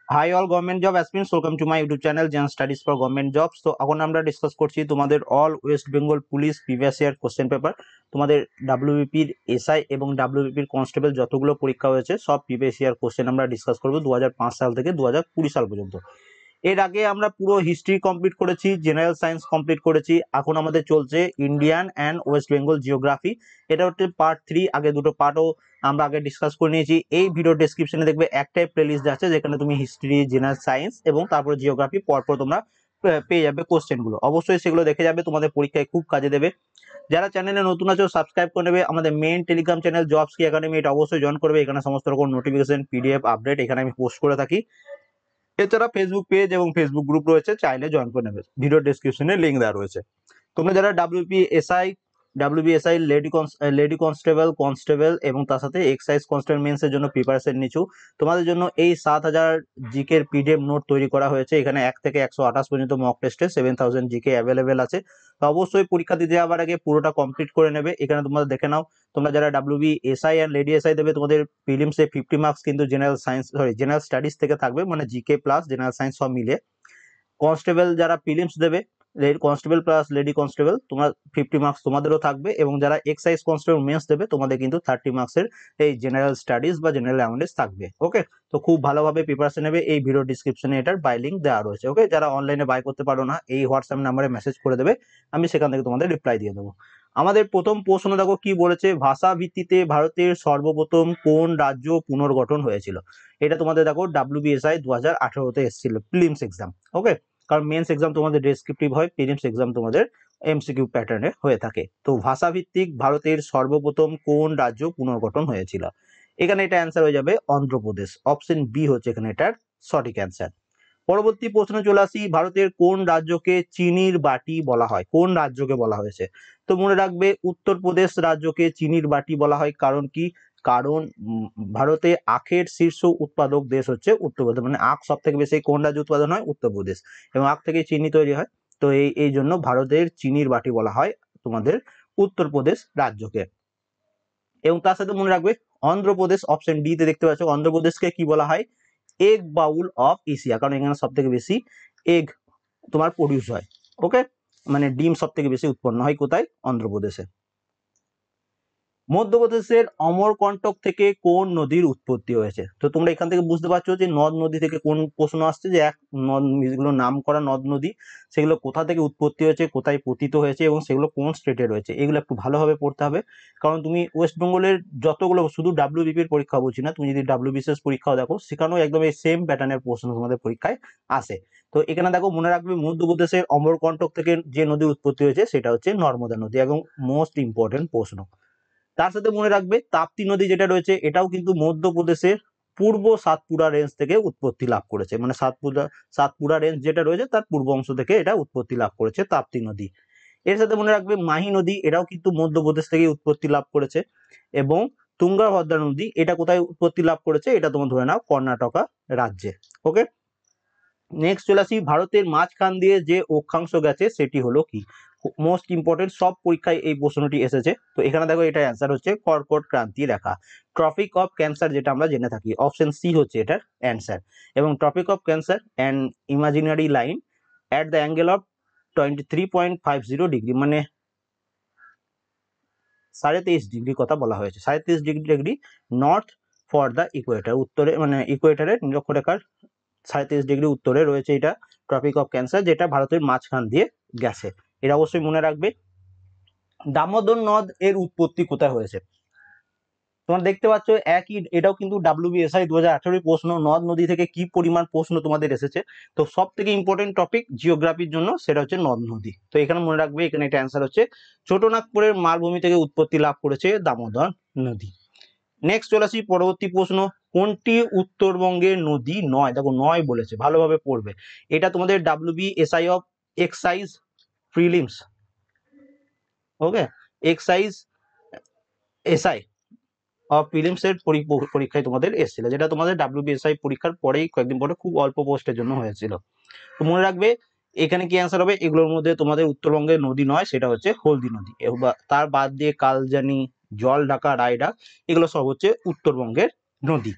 High all government job aspirants, welcome to my YouTube channel gen studies for government jobs. তো এখন আমরা discuss করছি তোমাদের all West Bengal police previous year question paper. তোমাদের ডাব্লিউবিপির SI এবং ডাব্লিউবিপির constable যতগুলো পরীক্ষা হয়েছে সব প্রিভিয়াস ইয়ার কোশ্চেন আমরা ডিসকাস করবো 2005 সাল থেকে 2020 সাল পর্যন্ত। এর আগে আমরা পুরো হিস্ট্রি কমপ্লিট করেছি, জেনারেল সায়েন্স কমপ্লিট করেছি, এখন আমাদের চলছে Indian and West Bengal geography. এটা হচ্ছে পার্ট 3। আগে দুটো পার্টও আমরা আগে ডিসকাস করে নিয়েছি। এই ভিডিও ডেসক্রিপশনে দেখবে একটাই প্লেলিস্ট আছে যেখানে তুমি হিস্ট্রি, জেনারেল সায়েন্স এবং তারপরে জিওগ্রাফি পরপর তোমরা পেয়ে যাবে কোশ্চেনগুলো। অবশ্যই সেগুলো দেখে যাবে, তোমাদের পরীক্ষায় খুব কাজে দেবে। যারা চ্যানেলে নতুন আছো সাবস্ক্রাইব করে নেবে। আমাদের মেইন টেলিগ্রাম চ্যানেল জবস কি একাডেমি, এটা অবশ্যই জয়েন করবে। এখানে সমস্ত রকম নোটিফিকেশন, পিডিএফ আপডেট এখানে আমি পোস্ট করে থাকি। এছাড়া ফেসবুক পেজ এবং ফেসবুক গ্রুপ রয়েছে, চাইলে জয়েন করে নেবে, ভিডিও ডেসক্রিপশনে লিঙ্ক দেওয়া রয়েছে। তোমরা যারা ডাব্লিউবিএসআই লেডি কনস্টেবল কনস্টেবল এবং তার সাথে এক্সাইজ কনস্টেবল মেন্সের জন্য প্রিপারেশন নিচ্ছ, তোমাদের জন্য এই 7000 জিকের পিডিএফ নোট তৈরি করা হয়েছে। এখানে 1 থেকে 128 পর্যন্ত মক টেস্টে 7000 জিকে অ্যাভেলেবেল আছে। তো অবশ্যই পরীক্ষা দিতে যাওয়ার আগে পুরোটা কমপ্লিট করে নেবে। এখানে তোমরা দেখে নাও, তোমরা যারা ডাব্লিউবিএসআই অ্যান্ড লেডি এসআই দেবে তোমাদের প্রিলিমসে 50 মার্কস কিন্তু জেনারেল স্টাডিজ থেকে থাকবে, মানে জিকে প্লাস জেনারেল সায়েন্স সব মিলে। কনস্টেবল যারা প্রিলিমস দেবে, কনস্টেবল প্লাস লেডি কনস্টেবল, তোমার 50 মার্কস তোমাদেরও থাকবে। এবং যারা এক্সাইজ কনস্টেবল মেন্স দেবে তোমাদের কিন্তু 30 মার্কসের এই জেনারেল স্টাডিজ বা জেনারেল অ্যাওয়ারনেস থাকবে। ওকে, তো খুব ভালোভাবে প্রিপারেশন নেবে। এই ভিডিও ডিসক্রিপশনে এটার বাই লিঙ্ক দেওয়া রয়েছে। ওকে, যারা অনলাইনে বাই করতে পারো না, এই হোয়াটসঅ্যাপ নাম্বারে মেসেজ করে দেবে, আমি সেখান থেকে তোমাদের রিপ্লাই দিয়ে দেবো। আমাদের প্রথম প্রশ্ন দেখো কি বলেছে, ভাষা ভিত্তিতে ভারতের সর্বপ্রথম কোন রাজ্য পুনর্গঠন হয়েছিল? এটা তোমাদের দেখো ডাব্লিউবিএসআই 2018-তে এসেছিল প্রিলিমস এক্সাম। ওকে, কারণ মেন্স এক্সাম তোমাদের ডেসক্রিপটিভ হয়, প্রিলিমস এক্সাম তোমাদের এমসিকিউ প্যাটার্নে হয়ে থাকে। তো ভাষাভিত্তিক ভারতের সর্বপ্রথম কোন রাজ্য পুনর্গঠন হয়েছিল? এখানে এটা অ্যান্সার হয়ে যাবে অন্ধ্রপ্রদেশ। অপশন বি হচ্ছে এখানে এটার সঠিক অ্যান্সার। পরবর্তী প্রশ্নে চলে আসি, ভারতের কোন রাজ্যকে চিনির বাটি বলা হয়? কোন রাজ্যকে বলা হয়েছে? তো মনে রাখবে উত্তরপ্রদেশ রাজ্যকে চিনির বাটি বলা হয়। কারণ কি? কারণ ভারতে আখের শীর্ষ উৎপাদক দেশ হচ্ছে উত্তরপ্রদেশ, মানে আখ সব থেকে বেশি কোন রাজ্য উৎপাদন হয়? উত্তরপ্রদেশ। এবং আখ থেকে চিনি তৈরি হয়। তো এই জন্য ভারতের চিনির বাটি বলা হয় তোমাদের উত্তরপ্রদেশ রাজ্যকে। এবং তার সাথে মনে রাখবে অন্ধ্রপ্রদেশ, অপশন ডি তে দেখতে পাচ্ছ, অন্ধ্রপ্রদেশকে কি বলা হয়? Egg bowl of Asia. কারণ এখানে সব থেকে বেশি এগ তোমার প্রডিউস হয়। ওকে, মানে ডিম সব থেকে বেশি উৎপন্ন হয় কোথায়? অন্ধ্রপ্রদেশে। মধ্যপ্রদেশের অমরকন্টক থেকে কোন নদীর উৎপত্তি হয়েছে? তো তোমরা এখান থেকে বুঝতে পারছো যে নদ নদী থেকে কোন প্রশ্ন আসছে, যে এক নদ, যেগুলো নাম করা নদ নদী সেগুলো কোথা থেকে উৎপত্তি হয়েছে, কোথায় পতিত হয়েছে এবং সেগুলো কোন স্টেটে রয়েছে, এগুলো একটু ভালোভাবে পড়তে হবে। কারণ তুমি ওয়েস্ট বেঙ্গলের যতগুলো, শুধু ডাব্লিউবিপির পরীক্ষা বলছি না, তুমি যদি ডাব্লিউবিসিএস পরীক্ষাও দেখো সেখানেও একদম এই সেম প্যাটার্নের প্রশ্ন তোমাদের পরীক্ষায় আসে। তো এখানে দেখো মনে রাখবে মধ্যপ্রদেশের অমরকন্টক থেকে যে নদীর উৎপত্তি হয়েছে সেটা হচ্ছে নর্মদা নদী, এবং মোস্ট ইম্পর্টেন্ট প্রশ্ন। তার সাথে মনে রাখবে তাপ্তি নদী যেটা রয়েছে এটাও কিন্তু মধ্যপ্রদেশের পূর্ব সাতপুরা রেঞ্জ থেকে উৎপত্তি লাভ করেছে, মানে সাতপুরা রেঞ্জ যেটা রয়েছে তার পূর্ব অংশ থেকে এটা উৎপত্তি লাভ করেছে তাপ্তি নদী। এর সাথে মনে রাখবে মাহি নদী, এটাও কিন্তু মধ্যপ্রদেশ থেকে উৎপত্তি লাভ করেছে। এবং তুঙ্গাভদ্রা নদী এটা কোথায় উৎপত্তি লাভ করেছে? এটা তোমার ধরে নাও কর্ণাটকা রাজ্যে। ওকে, নেক্সট চলে আসি, ভারতের মাঝখান দিয়ে যে অক্ষাংশ গেছে সেটি হলো কি? মোস্ট ইম্পর্টেন্ট, সব পরীক্ষায় এই প্রশ্নটি এসেছে। তো এখানে দেখো এটা অ্যান্সার হচ্ছে কর্কট ক্রান্তি রেখা, ট্রপিক অফ ক্যান্সার যেটা আমরা জেনে থাকি। অপশন সি হচ্ছে এটার অ্যান্সার। এবং Tropic of Cancer and imaginary line at the angle of 23.50 degree, মানে 23.5 ডিগ্রি কথা বলা হয়েছে, 23.5 degree north for the equator, উত্তরে মানে ইকুয়েটারের নিরক্ষরেখার 23.5 ডিগ্রি উত্তরে রয়েছে এটা ট্রপিক অফ ক্যান্সার, যেটা ভারতের মাঝখান দিয়ে গেছে। এটা অবশ্যই মনে রাখবে। দামোদর নদ এর উৎপত্তি কোথায় হয়েছে? তোমরা দেখতে পাচ্ছ একই, এটাও কিন্তু ডাব্লিউবিএসআই 2018 প্রশ্ন, নদ নদী থেকে কি পরিমাণ প্রশ্ন তোমাদের এসেছে। তো সব থেকে ইম্পর্টেন্ট টপিক জিওগ্রাফির জন্য সেটা হচ্ছে নদ নদী। তো এখানে মনে রাখবে, এখানে এটা অ্যান্সার হচ্ছে ছোটনাগপুরের মালভূমি থেকে উৎপত্তি লাভ করেছে দামোদর নদী। নেক্সট চলে আসি পরবর্তী প্রশ্ন, কোনটি উত্তরবঙ্গের নদী নয়? দেখো নয় বলেছে, ভালোভাবে পড়বে। এটা তোমাদের WBSI of excise prelims. Okay, excise SI of prelims এর পরীক্ষায় তোমাদের এসেছিল, যেটা তোমাদের ডাব্লিউবিএসআই পরীক্ষার পরেই কয়েকদিন পরে খুব অল্প পোস্টের জন্য হয়েছিল। তো মনে রাখবে এখানে কি অ্যান্সার হবে? এগুলোর মধ্যে তোমাদের উত্তরবঙ্গের নদী নয়, সেটা হচ্ছে হলদি নদী। তার বাদ দিয়ে কালজানি, জলঢাকা, রায়ডাক এগুলো সব হচ্ছে উত্তরবঙ্গের নদী।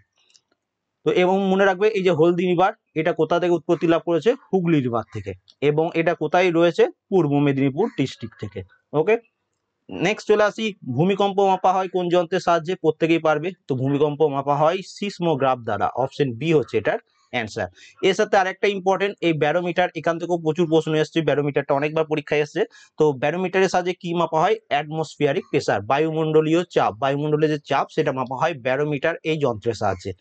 তো এবং মনে রাখবে এই যে হলদি রিভার, এটা কোথা থেকে উৎপত্তি লাভ করেছে? হুগলি রিভার থেকে, এবং এটা কোথায় রয়েছে? পূর্ব মেদিনীপুর ডিস্ট্রিক্ট থেকে। ওকে, নেক্সট চলে আসি, ভূমিকম্প মাপা হয় কোন যন্ত্রের সাহায্যে? প্রত্যেকেই পারবে, তো ভূমিকম্প মাপা হয় সিসমোগ্রাফ দ্বারা, অপশন বি হচ্ছে এটার অ্যান্সার। এর সাথে আরেকটা ইম্পর্টেন্ট, এই ব্যারোমিটার, এখান থেকেও প্রচুর প্রশ্ন এসেছে, ব্যারোমিটারটা অনেকবার পরীক্ষায় এসেছে। তো ব্যারোমিটারের সাহায্যে কি মাপা হয়? অ্যাটমসফিয়ারিক প্রেসার, বায়ুমণ্ডলীয় চাপ, বায়ুমণ্ডলের যে চাপ সেটা মাপা হয় ব্যারোমিটার এই যন্ত্রের সাহায্যে।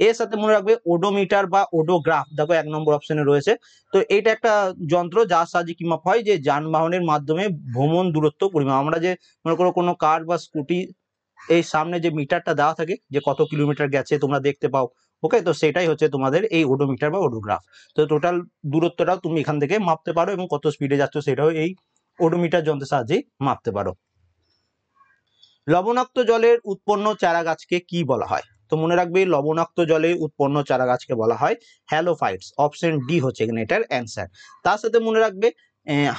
এর সাথে মনে রাখবে ওডোমিটার বা ওডোগ্রাফ, দেখো 1 নম্বর অপশনে রয়েছে। তো এইটা একটা যন্ত্র যার সাহায্যে কি মাপা হয়? যে যানবাহনের মাধ্যমে ভ্রমণ দূরত্ব পরিমাপ। আমরা যে মনে করো কোনো কার বা স্কুটি, এই সামনে যে মিটারটা দেওয়া থাকে যে কত কিলোমিটার গেছে তোমরা দেখতে পাও। ওকে, তো সেটাই হচ্ছে তোমাদের এই ওডোমিটার বা ওডোগ্রাফ। তো টোটাল দূরত্বটাও তুমি এখান থেকে মাপতে পারো, এবং কত স্পিডে যাচ্ছ সেটাও এই ওডোমিটার যন্ত্রের সাহায্যে মাপতে পারো। লবণাক্ত জলের উৎপন্ন চারা গাছকে কি বলা হয়? তো মনে রাখবে লবণাক্ত জলে উৎপন্ন চারা গাছকে বলা হয় হ্যালোফাইটস, অপশন ডি হচ্ছে এখানে এটার অ্যান্সার। তার সাথে মনে রাখবে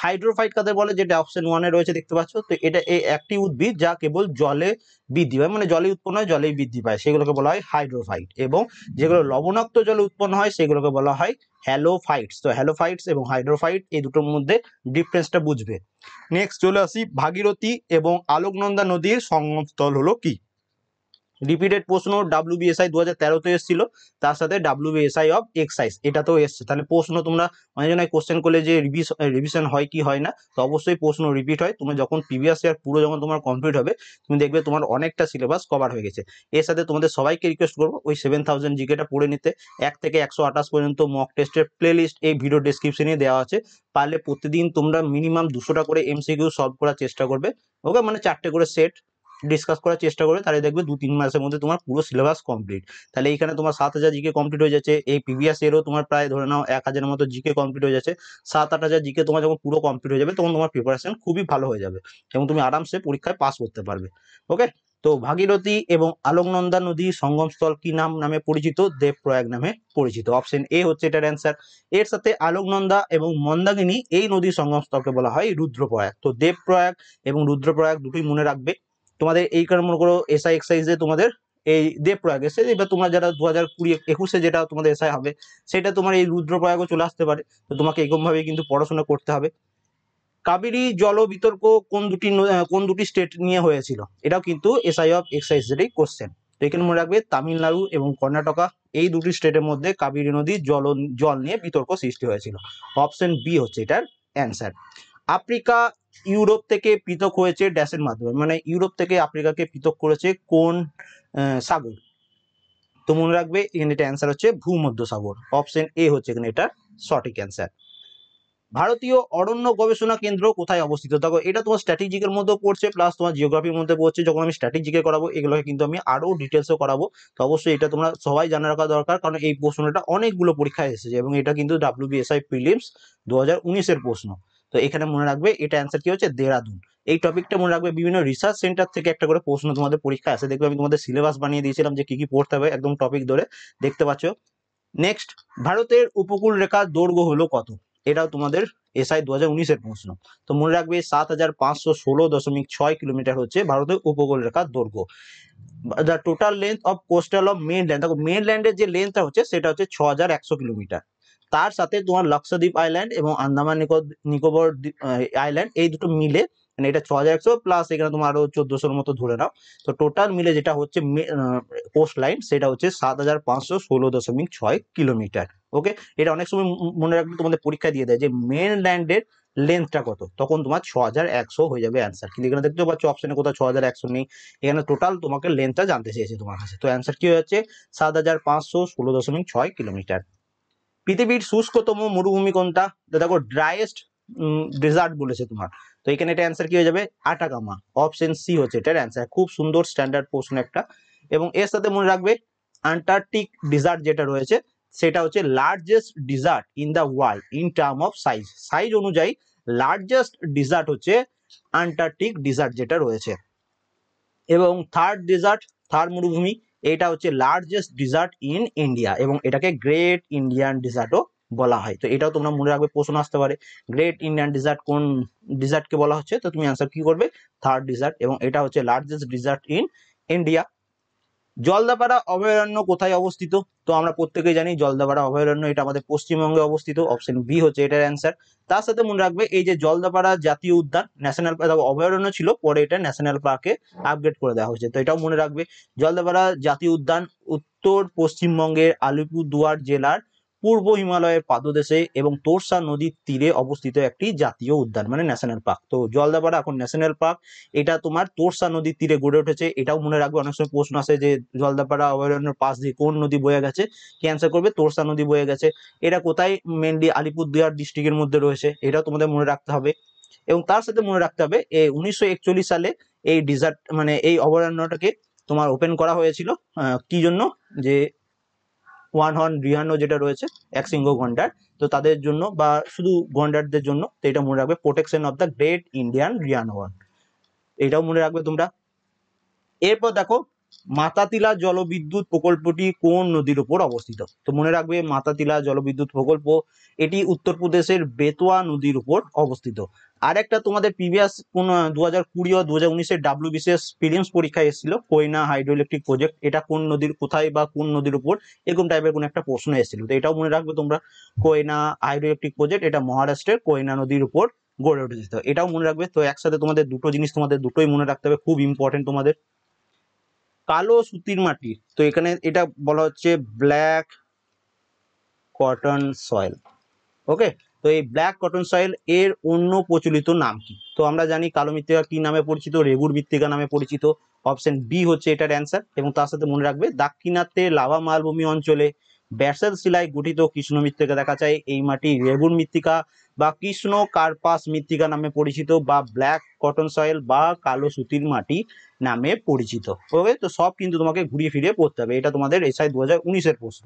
হাইড্রোফাইট কাদের বলে, যেটা অপশন ওয়ানে রয়েছে দেখতে পাচ্ছ। তো এটা এই একটি উদ্ভিদ যা কেবল জলে বৃদ্ধি পায়, মানে জলে উৎপন্ন হয়, জলেই বৃদ্ধি পায়, সেগুলোকে বলা হয় হাইড্রোফাইট। এবং যেগুলো লবণাক্ত জলে উৎপন্ন হয় সেগুলোকে বলা হয় হ্যালোফাইটস। তো হ্যালোফাইটস এবং হাইড্রোফাইট এই দুটোর মধ্যে ডিফারেন্সটা বুঝবে। নেক্সট চলে আসি, ভাগীরথী এবং আলোকনন্দা নদীর সঙ্গমস্থল হলো কি? রিপিটেড প্রশ্ন, WBSI 2013-তে এসেছিল, তার সাথে WBSI অফ এক্সাইজ এটাতেও এসছে। তাহলে প্রশ্ন তোমরা অনেকজনাই কোশ্চেন করলে যে রিভিশন হয় কি হয় না, তো অবশ্যই প্রশ্ন রিপিট হয়। তুমি যখন প্রিভিয়াস ইয়ার পুরো যখন তোমার কমপ্লিট হবে, তুমি দেখবে তোমার অনেকটা সিলেবাস কভার হয়ে গেছে। এর সাথে তোমাদের সবাইকে রিকোয়েস্ট করবো ওই 7000 জিকেটা পড়ে নিতে। 1 থেকে 128 পর্যন্ত মক টেস্টের প্লে লিস্ট এই ভিডিও ডেসক্রিপশনে দেওয়া আছে। পারলে প্রতিদিন তোমরা মিনিমাম 200টা করে MCQ সলভ করার চেষ্টা করবে। ওকে, মানে 4টে করে সেট ডিসকাস করার চেষ্টা করবে, তাহলে দেখবে 2-3 মাসের মধ্যে তোমার পুরো সিলেবাস কমপ্লিট। তাহলে এইখানে তোমার 7000 জিকে কমপ্লিট হয়ে যাচ্ছে, এই প্রিভিয়াস ইয়ারও তোমার প্রায় ধরে নাও 1000-এর মতো জিকে কমপ্লিট হয়ে যাচ্ছে। 7-8 হাজার জিকে তোমার যখন পুরো কমপ্লিট হয়ে যাবে তখন তোমার প্রিপারেশন খুবই ভালো হয়ে যাবে, এবং তুমি আরামসে পরীক্ষায় পাস করতে পারবে। ওকে, তো ভাগীরথী এবং আলোকনন্দা নদী সঙ্গমস্থল কি নামে পরিচিত? দেবপ্রয়াগ নামে পরিচিত, অপশন এ হচ্ছে এটার অ্যান্সার। এর সাথে আলোকনন্দা এবং মন্দাকিনী এই নদীর সঙ্গমস্থলকে বলা হয় রুদ্রপ্রয়াগ। তো দেবপ্রয়াগ এবং রুদ্রপ্রয়াগ দুটোই মনে রাখবে। তোমাদের এই কারণে মনে করো এসআই এক্সাইজে তোমাদের এই দেবপ্রয়াগ এসে, এবার তোমরা যারা 2020-21-এ যেটা তোমাদের এসআই হবে সেটা তোমার এই রুদ্রপ্রয়াগও চলে আসতে পারে। তো তোমাকে এরকম ভাবে কিন্তু পড়াশোনা করতে হবে। কাবেরী জল বিতর্ক কোন দুটি স্টেট নিয়ে হয়েছিল? এটাও কিন্তু এসআই অফ এক্সাইজেরই কোশ্চেন। তো এখানে মনে রাখবে তামিলনাড়ু এবং কর্ণাটকা এই দুটি স্টেটের মধ্যে কাবেরী নদীর জল নিয়ে বিতর্ক সৃষ্টি হয়েছিল, অপশন বি হচ্ছে এটার অ্যান্সার। আফ্রিকা ইউরোপ থেকে পৃথক হয়েছে ড্যাশের মাধ্যমে, মানে ইউরোপ থেকে আফ্রিকাকে পৃথক করেছে কোন সাগর? তো মনে রাখবে এখানে এটা অ্যান্সার হচ্ছে ভূমধ্য সাগর, অপশন এ হচ্ছে এখানে এটা সঠিক অ্যান্সার। ভারতীয় অরণ্য গবেষণা কেন্দ্র কোথায় অবস্থিত? দেখো এটা তোমার স্ট্র্যাটেজিকের মধ্যে পড়ছে, প্লাস তোমার জিওগ্রাফির মধ্যে পড়ছে। যখন আমি স্ট্র্যাটেজিকে করাবো এগুলোকে কিন্তু আমি আরো ডিটেলসও করাবো। তো অবশ্যই এটা তোমরা সবাই জানা রাখা দরকার, কারণ এই প্রশ্নটা অনেকগুলো পরীক্ষায় এসেছে, এবং এটা কিন্তু WBSI প্রিলিমস 2019-এর প্রশ্ন। তো এখানে মনে রাখবে এটা অ্যান্সার কি হচ্ছে? দেরাদুন। এই টপিকটা মনে রাখবে, বিভিন্ন রিসার্চ সেন্টার থেকে একটা করে প্রশ্ন তোমাদের পরীক্ষা আসে। দেখবে আমি তোমাদের সিলেবাস বানিয়ে দিয়েছিলাম যে কি কি পড়তে হবে, একদম টপিক ধরে, দেখতে পাচ্ছ। নেক্সট, ভারতের উপকূল রেখার দৈর্ঘ্য হলো কত? এটাও তোমাদের এসআই 2019-এর প্রশ্ন। তো মনে রাখবে 7516.6 কিলোমিটার হচ্ছে ভারতের উপকূল রেখার দৈর্ঘ্য। The total length of coastal of mainland, দেখো মেনল্যান্ডের যে লেন্থটা হচ্ছে সেটা হচ্ছে 6100 কিলোমিটার। তার সাথে তোমার লাক্ষাদ্বীপ আইল্যান্ড এবং আন্দামান নিকোবর আইল্যান্ড এই দুটো মিলে, মানে এটা 6100 প্লাস এখানে তোমার আরো 1400-র মতো ধরে নাও। তো টোটাল মিলে যেটা হচ্ছে কোস্ট লাইন সেটা হচ্ছে 7516.6 কিলোমিটার। ওকে, এটা অনেক সময় মনে রাখলে তোমাদের পরীক্ষা দিয়ে দেয় যে মেনল্যান্ডের লেন্থটা কত, তখন তোমার 6100 হয়ে যাবে অ্যান্সার। কিন্তু এখানে দেখতে পাচ্ছ অপশনে কোথাও 6100 নেই, এখানে টোটাল তোমাকে লেন্থটা জানতে চেয়েছে তোমার কাছে। তো অ্যান্সার কি হয়ে যাচ্ছে? 7516.6 কিলোমিটার। পৃথিবীর শুষ্কতম মরুভূমি কোনটা? দেখো ড্রাইয়েস্ট ডেজার্ট বলেছে তোমার। তো এখানে এটা অ্যান্সার কি হয়ে যাবে? আটাকামা, অপশন সি হচ্ছে এটার অ্যান্সার। খুব সুন্দর স্ট্যান্ডার্ড প্রশ্ন একটা। এবং এর সাথে মনে রাখবে আন্টার্কটিক ডিজার্ট যেটা রয়েছে সেটা হচ্ছে largest desert in the world in term of size. Size অনুযায়ী লার্জেস্ট ডিজার্ট হচ্ছে আন্টার্কটিক ডিজার্ট যেটা রয়েছে। এবং থার্ড মরুভূমি, এটা হচ্ছে লার্জেস্ট ডিজার্ট ইন ইন্ডিয়া, এবং এটাকে গ্রেট ইন্ডিয়ান ডিজার্টও বলা হয়। তো এটাও তোমরা মনে রাখবে, প্রশ্ন আসতে পারে গ্রেট ইন্ডিয়ান ডিজার্ট কোন ডিজার্টকে বলা হচ্ছে। তো তুমি অ্যান্সার কি করবে? থার্ড ডিজার্ট, এবং এটা হচ্ছে largest desert in India. Jaldapara অভয়ারণ্য কোথায় অবস্থিত? তো আমরা প্রত্যেকেই জানি জলদাপাড়া অভয়ারণ্য এটা আমাদের পশ্চিমবঙ্গে অবস্থিত, অপশন বি হচ্ছে এটার অ্যান্সার। তার সাথে মনে রাখবে এই যে জলদাপাড়া জাতীয় উদ্যান ন্যাশনাল অভয়ারণ্য ছিল, পরে এটা ন্যাশনাল পার্কে আপগ্রেড করে দেওয়া হয়েছে, তো এটাও মনে রাখবে। জলদাপাড়া জাতীয় উদ্যান উত্তর পশ্চিমবঙ্গের আলিপুরদুয়ার জেলার পূর্ব হিমালয়ের পাদদেশে এবং তোর্সা নদীর তীরে অবস্থিত একটি জাতীয় উদ্যান মানে ন্যাশনাল পার্ক। তো জলদাপাড়া এখন ন্যাশনাল পার্ক, এটা তোমার তোর্সা নদীর তীরে গড়ে উঠেছে, এটাও মনে রাখবে। অনেক সময় প্রশ্ন আসে যে জলদাপাড়া অভয়ারণ্যের পাশ দিয়ে কোন নদী বয়ে গেছে, কি অ্যান্সার করবে? তোর্সা নদী বয়ে গেছে। এটা কোথায়? মেনলি আলিপুরদুয়ার ডিস্ট্রিক্টের মধ্যে রয়েছে, এটাও তোমাদের মনে রাখতে হবে। এবং তার সাথে মনে রাখতে হবে 1941 সালে এই ডিজার্ট মানে এই অভয়ারণ্যটাকে তোমার ওপেন করা হয়েছিল। কি জন্য? যে ওয়ান হর্ন রিহানো যেটা রয়েছে এক সিংহ গন্ডার, তো তাদের জন্য বা শুধু গন্ডারদের জন্য, তো এটা মনে রাখবে, protection of the great Indian rhino one, এটাও মনে রাখবে তোমরা। এরপর দেখো মাতাতিলা জলবিদ্যুৎ প্রকল্পটি কোন নদীর উপর অবস্থিত? তো মনে রাখবে মাতাতিলা জলবিদ্যুৎ প্রকল্প এটি উত্তরপ্রদেশের বেতোয়া নদীর উপর অবস্থিত। আর একটা তোমাদের প্রিভিয়াস কোন 2020 ও 2019-এর WBCS প্রিলিমস পরীক্ষায় এসেছিল কোয়না হাইড্রো ইলেকট্রিক প্রজেক্ট, এটা কোন নদীর কোথায় বা কোন নদীর উপর এরকম টাইপের কোন একটা প্রশ্ন এসেছিল, তো এটাও মনে রাখবে তোমরা। কোয়না হাইড্রো ইলেকট্রিক প্রজেক্ট এটা মহারাষ্ট্রের কোয়না নদীর উপর গড়ে উঠেছে, তো এটাও মনে রাখবে। তো একসাথে তোমাদের দুটো জিনিস তোমাদের দুটোই মনে রাখতে হবে, খুব ইম্পর্টেন্ট তোমাদের। কালো সুতির মাটি, তো এখানে এটা বলা হচ্ছে ব্ল্যাক কটন সয়েল। ওকে, তো এই ব্ল্যাক কটন সয়েল এর অন্য প্রচলিত নাম কি? তো আমরা জানি কালো মৃত্তিকা কি নামে পরিচিত? রেগুর মৃত্তিকা নামে পরিচিত, অপশন বি হচ্ছে এটার অ্যান্সার। এবং তার সাথে মনে রাখবে দাক্ষিণাত্যে লাভা মালভূমি অঞ্চলে ব্যাসল্ট শিলায় গঠিত কৃষ্ণ মৃত্তিকা দেখা যায়, এই মাটি রেগুর মৃত্তিকা বা কৃষ্ণ কার্পাস মৃত্তিকা নামে পরিচিত, বা ব্ল্যাক কটন সয়েল বা কালো সুতির মাটি নামে পরিচিত। ওকে, তো সব কিন্তু তোমাকে ঘুরিয়ে ফিরিয়ে পড়তে হবে, এটা তোমাদের এসআই 2019-এর প্রশ্ন।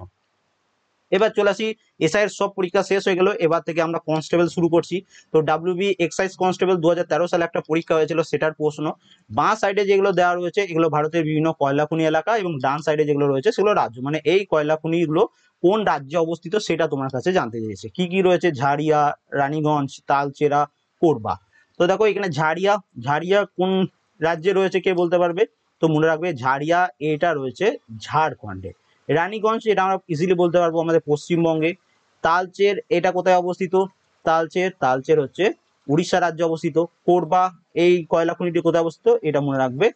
এবার চলে আসি, এসআই এর সব পরীক্ষা শেষ হয়ে গেল, এবার থেকে আমরা কনস্টেবল শুরু করছি। তো ডাব্লিউবি এক্সাইজ কনস্টেবল 2013 সালে একটা পরীক্ষা হয়েছিল, সেটার প্রশ্ন। বাঁ সাইডে যেগুলো দেওয়া রয়েছে এগুলো ভারতের বিভিন্ন কয়লা খনি এলাকা, এবং ডান সাইডে যেগুলো রয়েছে সেগুলো রাজ্য, মানে এই কয়লা খনিগুলো কোন রাজ্যে অবস্থিত সেটা তোমার কাছে জানতে চেয়েছে। কি কি রয়েছে? ঝাড়িয়া, রানীগঞ্জ, তালচেরা, কোরবা। তো দেখো এখানে ঝাড়িয়া, ঝাড়িয়া কোন রাজ্যে রয়েছে কে বলতে পারবে? তো মনে রাখবে ঝাড়িয়া এটা রয়েছে ঝাড়খণ্ডে। রানীগঞ্জ এটা আমরা ইজিলি বলতে পারবো আমাদের পশ্চিমবঙ্গে। তালচের এটা কোথায় অবস্থিত? তালচের হচ্ছে উড়িষ্যা রাজ্যে অবস্থিত। কোরবা এই কয়লা খনিটি কোথায় অবস্থিত? এটা মনে রাখবে,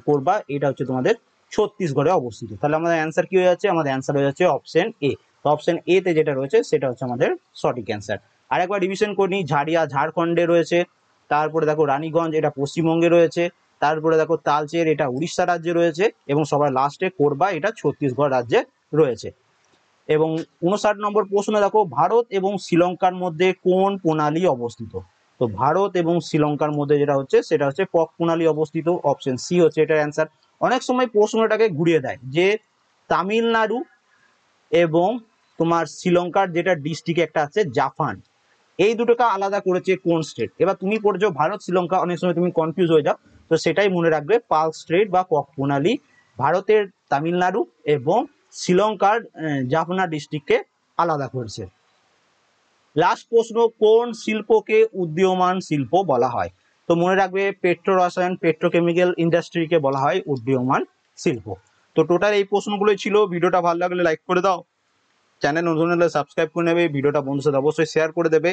কোরবা এটা হচ্ছে তোমাদের ছত্তিশগড়ে অবস্থিত। তাহলে আমাদের অ্যান্সার কি হয়ে যাচ্ছে? আমাদের অ্যান্সার হয়ে যাচ্ছে অপশন এ। তো অপশন এ তে যেটা রয়েছে সেটা হচ্ছে আমাদের সঠিক অ্যান্সার। আরেকবার রিভিশন করে নিই, ঝাড়িয়া ঝাড়খণ্ডে রয়েছে, তারপরে দেখো রানীগঞ্জ এটা পশ্চিমবঙ্গে রয়েছে, তারপরে দেখো তালচের এটা উড়িষ্যা রাজ্যে রয়েছে, এবং সবার লাস্টে কোরবা এটা ছত্তিশগড় রাজ্যে রয়েছে। এবং 59 নম্বর প্রশ্ন দেখো, ভারত এবং শ্রীলঙ্কার মধ্যে কোন প্রণালী অবস্থিত? তো ভারত এবং শ্রীলঙ্কার মধ্যে যেটা হচ্ছে সেটা হচ্ছে পক প্রণালী অবস্থিত, অপশন সি হচ্ছে এটার অ্যান্সার। অনেক সময় প্রশ্নটাকে ঘুরিয়ে দেয় যে তামিলনাড়ু এবং তোমার শ্রীলঙ্কার যেটা ডিস্ট্রিক্ট একটা আছে জাফান, এই দুটোকে আলাদা করেছে কোন স্টেট? এবার তুমি পড়ছো ভারত শ্রীলঙ্কা, অনেক সময় তুমি কনফিউজ হয়ে যাও, তো সেটাই মনে রাখবে পার্ক স্ট্রেট বা কক প্রণালী ভারতের তামিলনাড়ু এবং শ্রীলঙ্কার জাফনা ডিস্ট্রিক্টকে আলাদা করেছে। লাস্ট প্রশ্ন, কোন শিল্পকে উদীয়মান শিল্প বলা হয়? তো মনে রাখবে পেট্রো রসায়ন পেট্রোকেমিক্যাল ইন্ডাস্ট্রিকে বলা হয় উদীয়মান শিল্প। তো টোটাল এই প্রশ্নগুলোই ছিল। ভিডিওটা ভালো লাগলে লাইক করে দাও, চ্যানেল নতুন হলে সাবস্ক্রাইব করে নেবে, ভিডিওটা বন্ধুর সাথে অবশ্যই শেয়ার করে দেবে।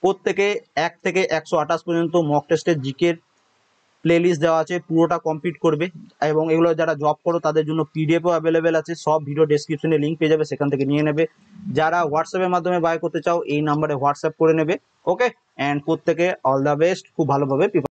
প্রত্যেকে 1 থেকে 128 পর্যন্ত মক টেস্টের জিকের প্লেলিস্ট দেওয়া আছে, পুরোটা কমপ্লিট করবে। এবং এগুলো যারা জব করো তাদের জন্য পিডিএফও অ্যাভেলেবেল আছে, সব ভিডিও ডেসক্রিপশনে লিঙ্ক পেয়ে যাবে, সেখান থেকে নিয়ে নেবে। যারা হোয়াটসঅ্যাপের মাধ্যমে বাই করতে চাও এই নাম্বারে হোয়াটসঅ্যাপ করে নেবে। ওকে, অ্যান্ড প্রত্যেকে অল দ্য বেস্ট, খুব ভালোভাবে